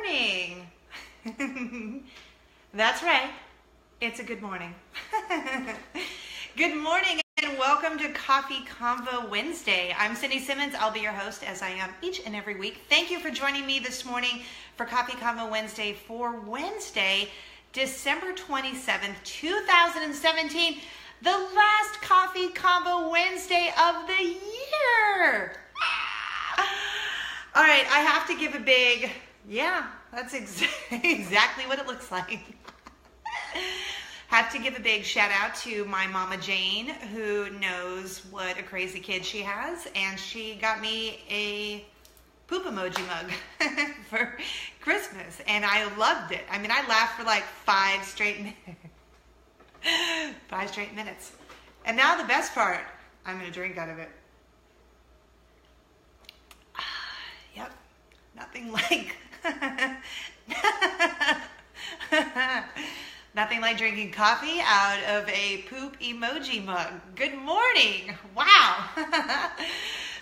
morning. That's right. It's a good morning. Good morning and welcome to Coffee Convo Wednesday. I'm Cindy Simmons. I'll be your host as I am each and every week. Thank you for joining me this morning for Coffee Convo Wednesday for Wednesday, December 27th, 2017, the last Coffee Convo Wednesday of the year. All right, I have to give a big, that's exactly what it looks like. Have to give a big shout out to my Mama Jane, who knows what a crazy kid she has, and she got me a poop emoji mug for Christmas, and I loved it. I mean, I laughed for like 5 straight minutes. And now the best part, I'm going to drink out of it. Yep, nothing like nothing like drinking coffee out of a poop emoji mug. Good morning. Wow.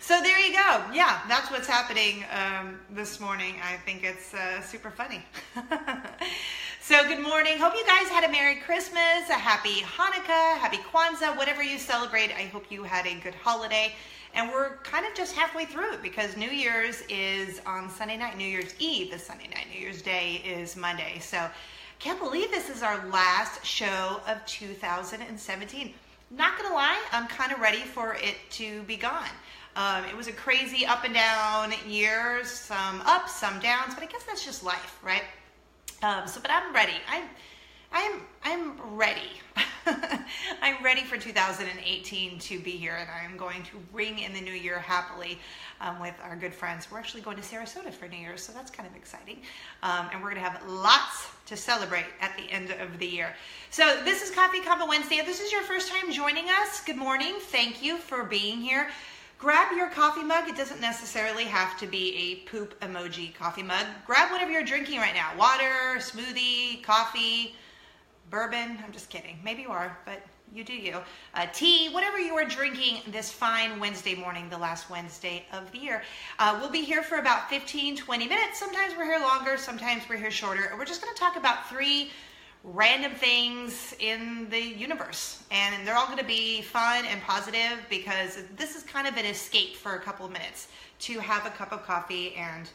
So there you go. Yeah, that's what's happening this morning. I think it's super funny. So good morning. Hope you guys had a Merry Christmas, a Happy Hanukkah, Happy Kwanzaa, whatever you celebrate. I hope you had a good holiday. And we're kind of just halfway through it because New Year's is on Sunday night. New Year's Eve is Sunday night. New Year's Day is Monday. So can't believe this is our last show of 2017. Not going to lie, I'm kind of ready for it to be gone. It was a crazy up and down year, some ups, some downs, but I guess that's just life, right? But I'm ready. I'm ready. I'm ready for 2018 to be here, and I'm going to ring in the new year happily with our good friends. We're actually going to Sarasota for New Year's, so that's kind of exciting. And we're going to have lots to celebrate at the end of the year. So this is Coffee Convo Wednesday. If this is your first time joining us, good morning. Thank you for being here. Grab your coffee mug. It doesn't necessarily have to be a poop emoji coffee mug. Grab whatever you're drinking right now. Water, smoothie, coffee, bourbon. I'm just kidding. Maybe you are, but you do you. Tea, whatever you are drinking this fine Wednesday morning, the last Wednesday of the year. We'll be here for about 15, 20 minutes. Sometimes we're here longer. Sometimes we're here shorter. We're just going to talk about 3 random things in the universe, and they're all going to be fun and positive because this is kind of an escape for a couple of minutes to have a cup of coffee and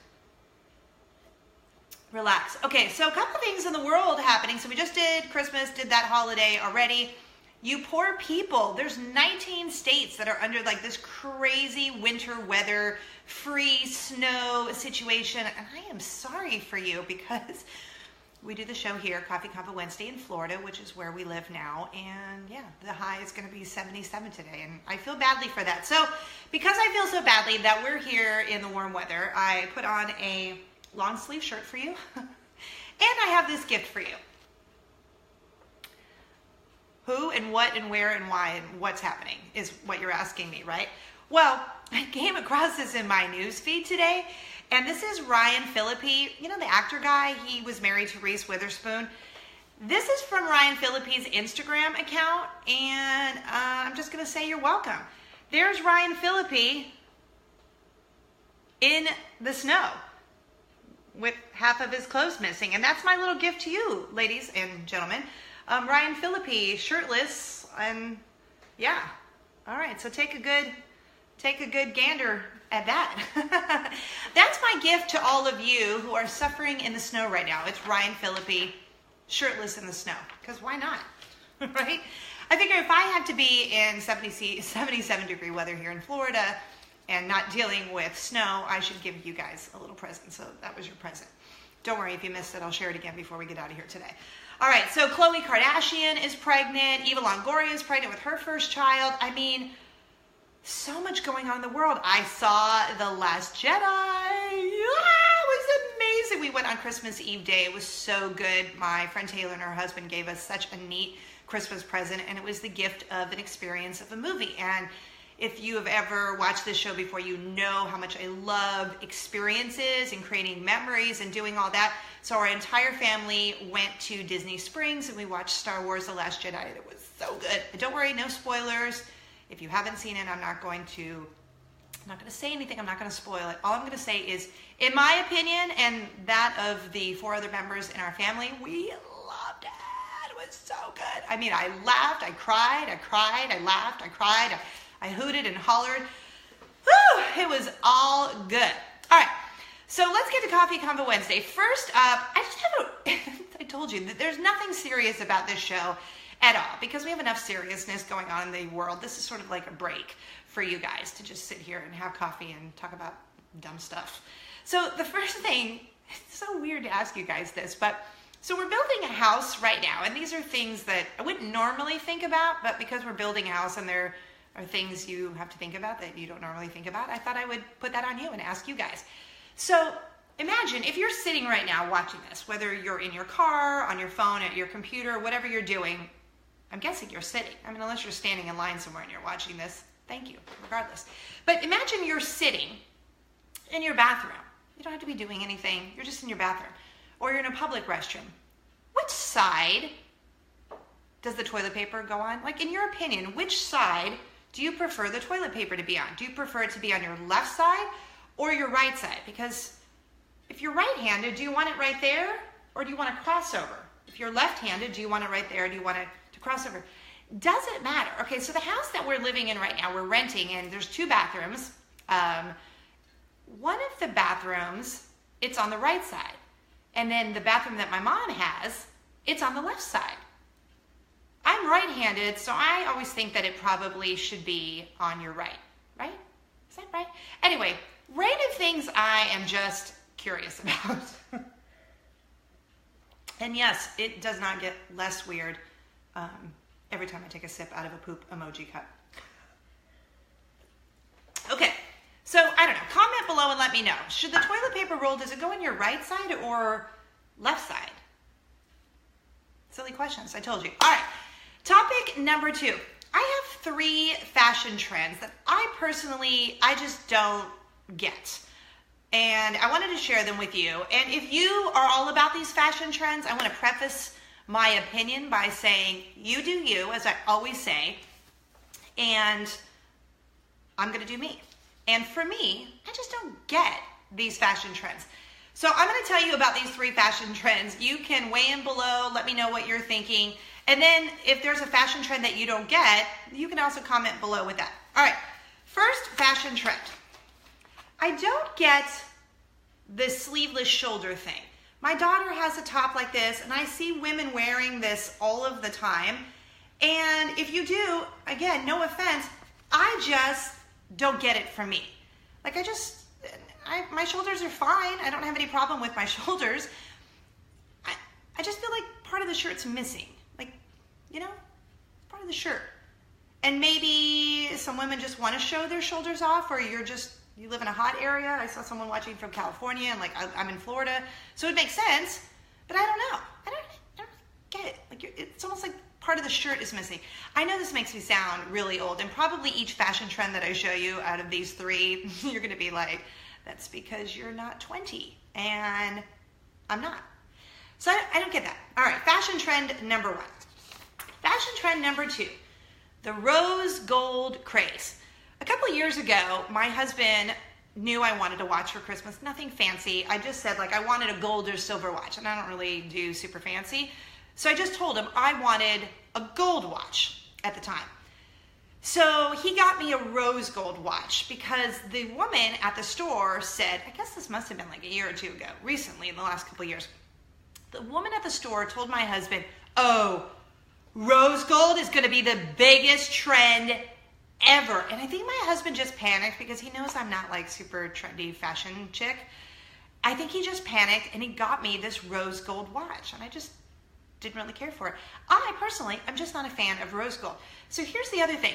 relax. Okay, so a couple of things in the world happening. So we just did Christmas, did that holiday already. You poor people, there's 19 states that are under like this crazy winter weather, free snow situation, and I am sorry for you because we do the show here, Coffee Convo Wednesday in Florida, which is where we live now. And yeah, the high is going to be 77 today. And I feel badly for that. So because I feel so badly that we're here in the warm weather, I put on a long sleeve shirt for you. And I have this gift for you. Who and what and where and why and what's happening is what you're asking me, right? Well, I came across this in my news feed today. And this is Ryan Phillippe, you know, the actor guy. He was married to Reese Witherspoon. This is from Ryan Phillippe's Instagram account, and I'm just going to say you're welcome. There's Ryan Phillippe in the snow with half of his clothes missing, and that's my little gift to you, ladies and gentlemen. Ryan Phillippe, shirtless, and yeah. All right, so take a good gander at that. That's my gift to all of you who are suffering in the snow right now. It's Ryan Phillippe, shirtless in the snow. Because why not? Right? I figure if I have to be in 77 degree weather here in Florida and not dealing with snow, I should give you guys a little present. So that was your present. Don't worry if you missed it. I'll share it again before we get out of here today. All right, so Khloe Kardashian is pregnant. Eva Longoria is pregnant with her first child. I mean, so much going on in the world. I saw The Last Jedi. It was amazing. We went on Christmas Eve day. It was so good. My friend Taylor and her husband gave us such a neat Christmas present, and it was the gift of an experience of a movie. And if you have ever watched this show before, you know how much I love experiences and creating memories and doing all that. So our entire family went to Disney Springs and we watched Star Wars The Last Jedi. It was so good. But don't worry, no spoilers. If you haven't seen it, I'm not going to I'm not going to say anything. I'm not going to spoil it. All I'm going to say is, in my opinion and that of the 4 other members in our family, we loved it. It was so good. I mean, I laughed, I cried, I laughed, I cried, I hooted and hollered. Whew, it was all good. All right, so let's get to Coffee Convo Wednesday. First up, I just have I told you that there's nothing serious about this show at all because we have enough seriousness going on in the world. This is sort of like a break for you guys to just sit here and have coffee and talk about dumb stuff. So the first thing, it's so weird to ask you guys this, but so we're building a house right now, and these are things that I wouldn't normally think about, but because we're building a house and there are things you have to think about that you don't normally think about, I thought I would put that on you and ask you guys. So imagine if you're sitting right now watching this, whether you're in your car, on your phone, at your computer, whatever you're doing. I'm guessing you're sitting. I mean, unless you're standing in line somewhere and you're watching this, thank you, regardless. But imagine you're sitting in your bathroom. You don't have to be doing anything. You're just in your bathroom. Or you're in a public restroom. Which side does the toilet paper go on? Like, in your opinion, which side do you prefer the toilet paper to be on? Do you prefer it to be on your left side or your right side? Because if you're right-handed, do you want it right there or do you want to cross over? If you're left-handed, do you want it right there or do you want it to cross over? Doesn't matter. Okay, so the house that we're living in right now, we're renting, and there's 2 bathrooms. One of the bathrooms, it's on the right side. And then the bathroom that my mom has, it's on the left side. I'm right-handed, so I always think that it probably should be on your right. Right? Is that right? Anyway, random things I am just curious about. And yes, it does not get less weird every time I take a sip out of a poop emoji cup. Okay, so I don't know. Comment below and let me know. Should the toilet paper roll, does it go on your right side or left side? Silly questions, I told you. All right, topic number 2. I have 3 fashion trends that I just don't get. And I wanted to share them with you. And if you are all about these fashion trends, I want to preface my opinion by saying, you do you, as I always say, and I'm going to do me. And for me, I just don't get these fashion trends. So I'm going to tell you about these 3 fashion trends. You can weigh in below, let me know what you're thinking. And then if there's a fashion trend that you don't get, you can also comment below with that. All right, first fashion trend. I don't get the sleeveless shoulder thing. My daughter has a top like this, and I see women wearing this all of the time. And if you do, again, no offense, I just don't get it for me. Like, my shoulders are fine. I don't have any problem with my shoulders. I just feel like part of the shirt's missing. Like, you know, part of the shirt. And maybe some women just want to show their shoulders off, or you live in a hot area. I saw someone watching from California, and like I'm in Florida, so it makes sense. But I don't know. I don't get it. Like, it's almost like part of the shirt is missing. I know this makes me sound really old, and probably each fashion trend that I show you out of these 3, you're going to be like, "That's because you're not 20," and I'm not. So I don't get that. All right, fashion trend number 1. Fashion trend number 2, the rose gold craze. A couple of years ago, my husband knew I wanted a watch for Christmas. Nothing fancy. I just said, like, I wanted a gold or silver watch, and I don't really do super fancy. So I just told him I wanted a gold watch at the time. So he got me a rose gold watch because the woman at the store said, I guess this must have been like a year or 2 ago, recently in the last couple of years. The woman at the store told my husband, oh, rose gold is going to be the biggest trend ever. And I think my husband just panicked because he knows I'm not like super trendy fashion chick. I think he just panicked and he got me this rose gold watch, and I just didn't really care for it. I personally, I'm just not a fan of rose gold. So here's the other thing.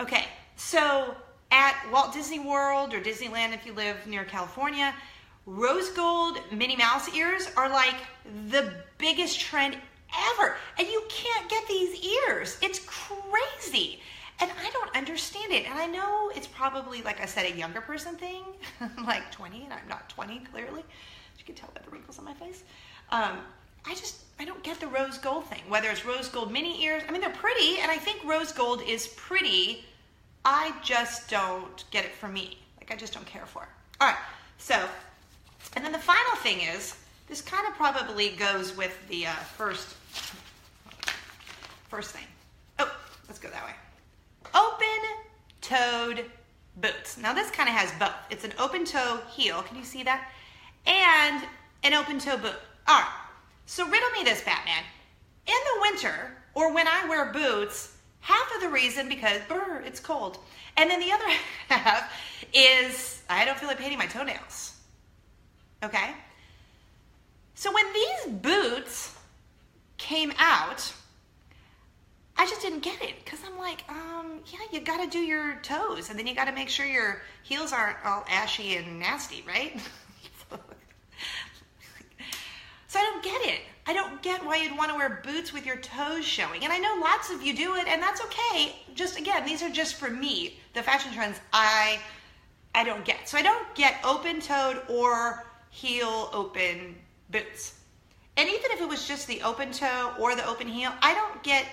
Okay, so at Walt Disney World or Disneyland, if you live near California, rose gold Minnie Mouse ears are like the biggest trend ever. And you can't get these ears. It's crazy. And I don't understand it. And I know it's probably, like I said, a younger person thing, like 20, and I'm not 20, clearly. You can tell by the wrinkles on my face. I don't get the rose gold thing, whether it's rose gold mini ears. I mean, they're pretty, and I think rose gold is pretty. I just don't get it for me. Like, Like, I just don't care for it. All right, so, and then the final thing is, this kind of probably goes with the first thing. Oh, let's go that way. Open-toed boots. Now this kind of has both. It's an open-toe heel, can you see that? And an open-toe boot. All right, so riddle me this, Batman. In the winter, or when I wear boots, half of the reason because, it's cold. And then the other half is I don't feel like painting my toenails. Okay? So when these boots came out, I just didn't get it because I'm like, yeah, you got to do your toes and then you got to make sure your heels aren't all ashy and nasty, right? So I don't get it. I don't get why you'd want to wear boots with your toes showing. And I know lots of you do it, and that's okay. Just again, these are just for me. The fashion trends I don't get. So I don't get open-toed or heel open boots. And even if it was just the open toe or the open heel, I don't get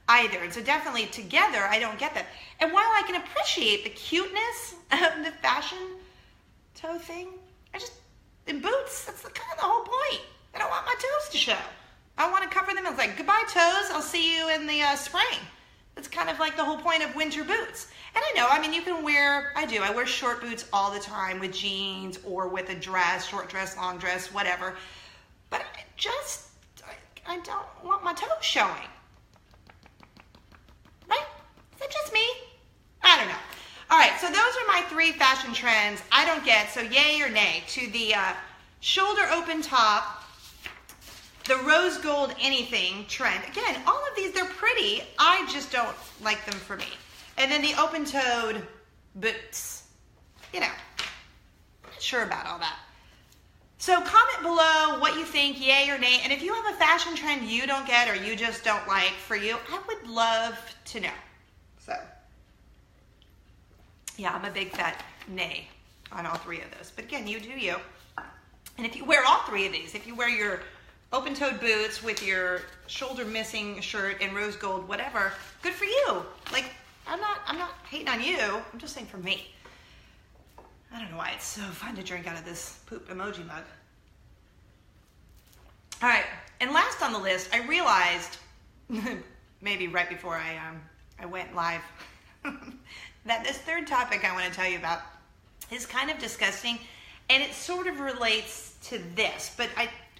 either. And so definitely together, I don't get that. And while I can appreciate the cuteness of the fashion toe thing, in boots, that's kind of the whole point. I don't want my toes to show. I want to cover them. It's like, goodbye toes, I'll see you in the spring. That's kind of like the whole point of winter boots. And I know, I mean, you can wear, I wear short boots all the time with jeans or with a dress, short dress, long dress, whatever. But I don't want my toes showing. Right? Is that just me? I don't know. All right, so those are my 3 fashion trends I don't get, so yay or nay to the shoulder open top, the rose gold anything trend. Again, all of these, they're pretty. I just don't like them for me. And then the open-toed boots. You know, not sure about all that. So comment below what you think, yay or nay. And if you have a fashion trend you don't get or you just don't like for you, I would love to know. So, yeah, I'm a big fat nay on all 3 of those. But again, you do you. And if you wear all 3 of these, if you wear your open-toed boots with your shoulder missing shirt and rose gold, whatever, good for you. Like, I'm not hating on you. I'm just saying for me. I don't know why it's so fun to drink out of this poop emoji mug. All right, and last on the list, I realized, maybe right before I went live, that this 3rd topic I want to tell you about is kind of disgusting, and it sort of relates to this, but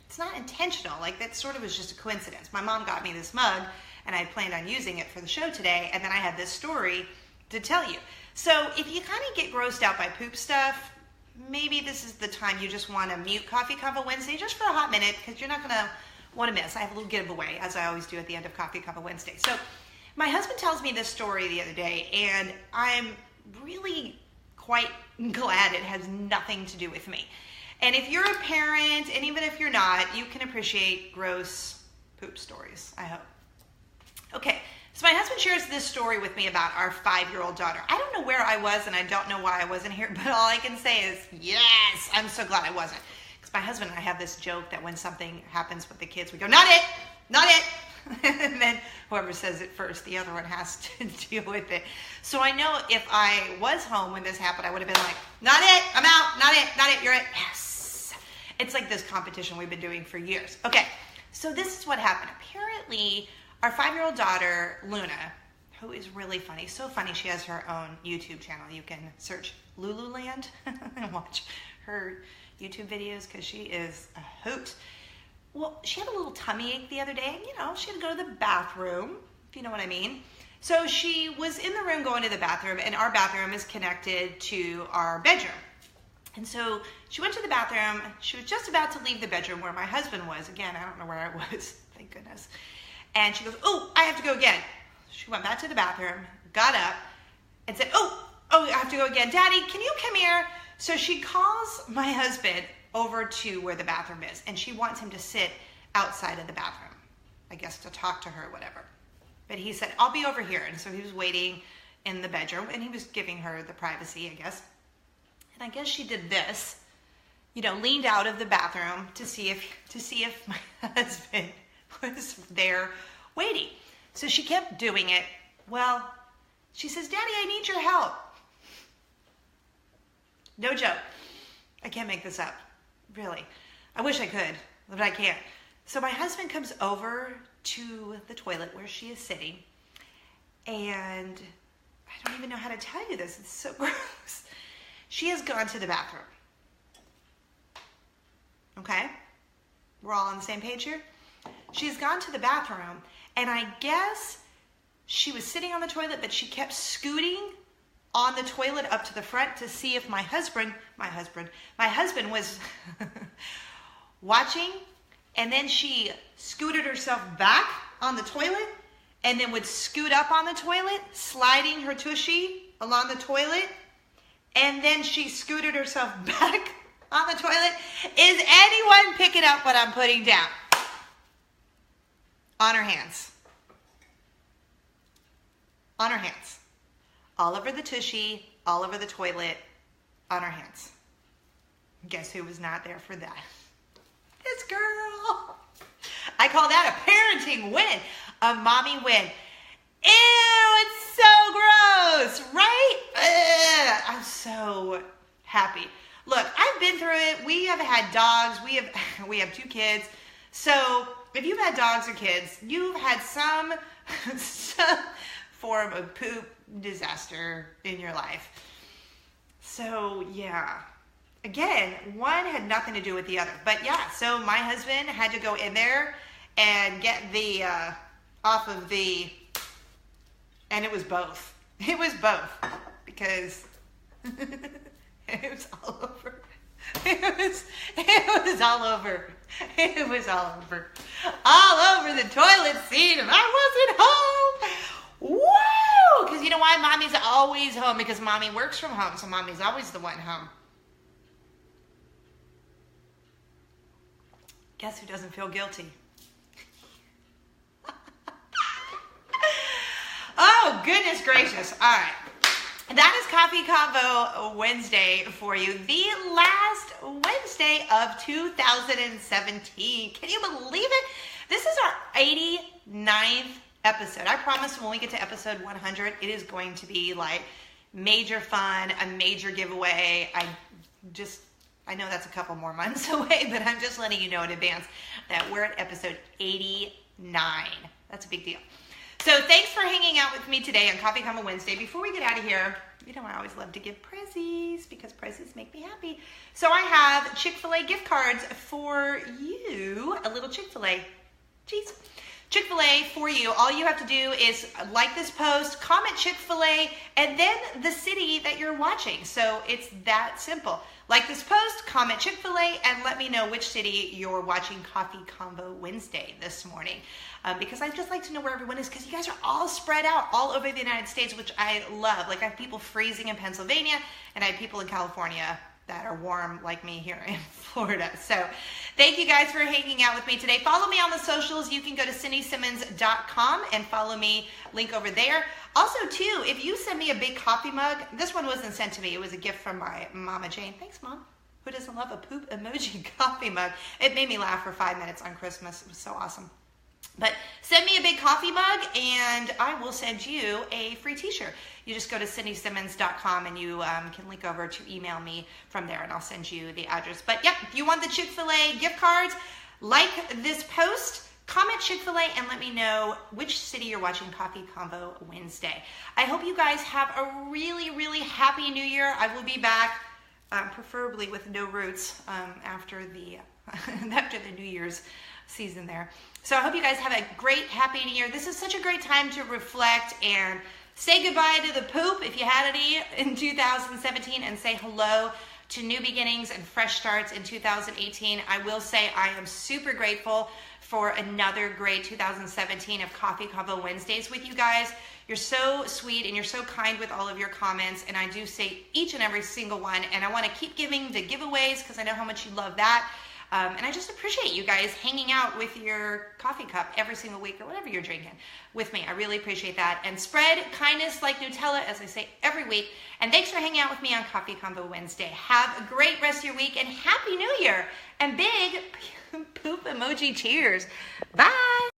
it's not intentional. Like, that sort of was just a coincidence. My mom got me this mug, and I planned on using it for the show today, and then I had this story to tell you. So if you kind of get grossed out by poop stuff, maybe this is the time you just want to mute Coffee Convo Wednesday just for a hot minute, because you're not going to want to miss. I have a little giveaway, as I always do at the end of Coffee Convo Wednesday. So my husband tells me this story the other day, and I'm really quite glad it has nothing to do with me. And if you're a parent, and even if you're not, you can appreciate gross poop stories, I hope. Okay, so my husband shares this story with me about our 5-year-old daughter. I don't know where I was, and I don't know why I wasn't here, but all I can say is, yes, I'm so glad I wasn't. Because my husband and I have this joke that when something happens with the kids, we go, not it, not it. And then whoever says it first, the other one has to deal with it. So I know if I was home when this happened, I would have been like, not it, I'm out, not it, you're it. Yes. It's like this competition we've been doing for years. Okay, so this is what happened. Apparently, our 5-year-old daughter, Luna, who is really funny, so funny, she has her own YouTube channel. You can search Lululand and watch her YouTube videos because she is a hoot. Well, she had a little tummy ache the other day, and you know, she had to go to the bathroom, if you know what I mean. So she was in the room going to the bathroom, and our bathroom is connected to our bedroom. And so she went to the bathroom. She was just about to leave the bedroom where my husband was. Again, I don't know where I was, thank goodness. And she goes, oh, I have to go again. She went back to the bathroom, got up, and said, oh, I have to go again. Daddy, can you come here? So she calls my husband over to where the bathroom is, and she wants him to sit outside of the bathroom, I guess to talk to her or whatever. But he said, I'll be over here. And so he was waiting in the bedroom, and he was giving her the privacy, I guess. And I guess she did this, you know, leaned out of the bathroom to see if my husband was there waiting. So she kept doing it. Well, she says, Daddy, I need your help. No joke. I can't make this up. Really. I wish I could, but I can't. So my husband comes over to the toilet where she is sitting, and I don't even know how to tell you this. It's so gross. She has gone to the bathroom. Okay? We're all on the same page here? She's gone to the bathroom, and I guess she was sitting on the toilet, but she kept scooting on the toilet up to the front to see if my husband was watching, and then she scooted herself back on the toilet and then would scoot up on the toilet, sliding her tushy along the toilet, and then she scooted herself back on the toilet. Is anyone picking up what I'm putting down? On her hands. On her hands. All over the tushy, all over the toilet, on her hands. Guess who was not there for that? This girl. I call that a parenting win, a mommy win. Ew, it's so gross, right? Ugh, I'm so happy. Look, I've been through it. We have had dogs. We have 2 kids. So if you've had dogs or kids, you've had some form of poop disaster in your life. So yeah, again, one had nothing to do with the other, but yeah, so my husband had to go in there and get the off of the, and it was both because it was all over. It was all over the toilet seat, and I wasn't home. Woo! Because you know why? Mommy's always home, because mommy works from home, so mommy's always the one home. Guess who doesn't feel guilty? Oh, goodness gracious. All right. That is Coffee Convo Wednesday for you. The last Wednesday of 2017. Can you believe it? This is our 89th episode. I promise when we get to episode 100, it is going to be like major fun, a major giveaway. I know that's a couple more months away, but I'm just letting you know in advance that we're at episode 89. That's a big deal. So thanks for hanging out with me today on Coffee Convo Wednesday. Before we get out of here, you know I always love to give prezzies because prezzies make me happy. So I have Chick-fil-A gift cards for you. A little Chick-fil-A. Jeez. Chick-fil-A for you. All you have to do is like this post, comment Chick-fil-A, and then the city that you're watching. So it's that simple. Like this post, comment Chick-fil-A, and let me know which city you're watching Coffee Convo Wednesday this morning. Because I'd just like to know where everyone is, because you guys are all spread out all over the United States, which I love. Like I have people freezing in Pennsylvania, and I have people in California that are warm like me here in Florida. So thank you guys for hanging out with me today. Follow me on the socials. You can go to CindySimmons.com and follow me, link over there. Also too, if you send me a big coffee mug, this one wasn't sent to me. It was a gift from my Mama Jane. Thanks, Mom. Who doesn't love a poop emoji coffee mug? It made me laugh for 5 minutes on Christmas. It was so awesome. But send me a big coffee mug and I will send you a free t-shirt. You just go to CindySimmons.com and you can link over to email me from there and I'll send you the address. But yeah, if you want the Chick-fil-A gift cards, like this post, comment Chick-fil-A, and let me know which city you're watching Coffee Convo Wednesday. I hope you guys have a really, really happy new year. I will be back, preferably with no roots after the New Year's season there. So I hope you guys have a great, happy new year. This is such a great time to reflect and say goodbye to the poop if you had any in 2017 and say hello to new beginnings and fresh starts in 2018. I will say I am super grateful for another great 2017 of Coffee Convo Wednesdays with you guys. You're so sweet and you're so kind with all of your comments, and I do say each and every single one, and I want to keep giving the giveaways because I know how much you love that. And I just appreciate you guys hanging out with your coffee cup every single week or whatever you're drinking with me. I really appreciate that. And spread kindness like Nutella, as I say every week. And thanks for hanging out with me on Coffee Convo Wednesday. Have a great rest of your week and Happy New Year. And big poop emoji cheers. Bye.